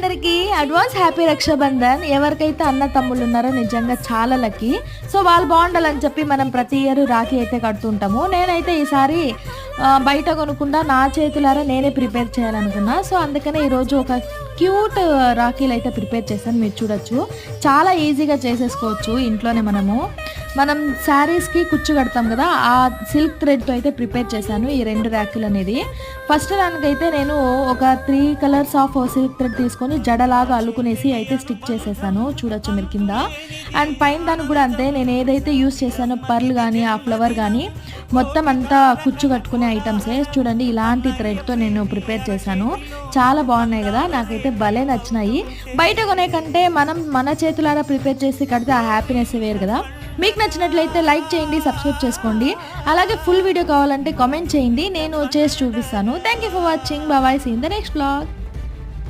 అందరికీ advance happy Rakshabandhan. ఎవరికైతే అన్న తమ్ముళ్ళు ఉన్నారో నిజంగా చాలా లక్కీ. సో వాళ్ళు బాగుండాలని చెప్పి మనం ప్రతి ఇయర్ రాఖీ అయితే కడుతుంటాము. నేనైతే ఈసారి బయట కొనకుండా నా చేతులారా నేనే ప్రిపేర్ చేయాలనుకున్నా. సో అందుకనే ఈరోజు ఒక క్యూట్ రాఖీలు అయితే ప్రిపేర్ చేశాను. మీరు చూడొచ్చు, చాలా ఈజీగా చేసేసుకోవచ్చు ఇంట్లోనే. మనం శారీస్కి కుచ్చు కడతాం కదా, ఆ సిల్క్ థ్రెడ్తో అయితే ప్రిపేర్ చేశాను ఈ 2 రాఖీలు అనేది. ఫస్ట్ దానికైతే నేను ఒక 3 కలర్స్ ఆఫ్ సిల్క్ థ్రెడ్ తీసుకొని జడలాగా అల్లుకునేసి అయితే స్టిక్ చేసేసాను. చూడొచ్చు మీరు కింద. అండ్ పైన దానికి కూడా అంతే, నేను ఏదైతే యూస్ చేశానో పర్ల్ కానీ ఆ ఫ్లవర్ కానీ మొత్తం అంతా కుచ్చు కట్టుకునే ఐటమ్సే. చూడండి, ఇలాంటి థ్రెడ్తో నేను ప్రిపేర్ చేశాను. చాలా బాగున్నాయి కదా, నాకైతే భలే నచ్చినాయి. బయట కొనే కంటే మనం మన చేతులారా ప్రిపేర్ చేసి కడితే ఆ హ్యాపీనెస్ వేరు కదా. మీకు నచ్చినట్లయితే లైక్ చేయండి, సబ్స్క్రైబ్ చేసుకోండి. అలాగే ఫుల్ వీడియో కావాలంటే కామెంట్ చేయండి, నేను చేసి చూపిస్తాను. Thank you for watching. Bye, see in the next blog.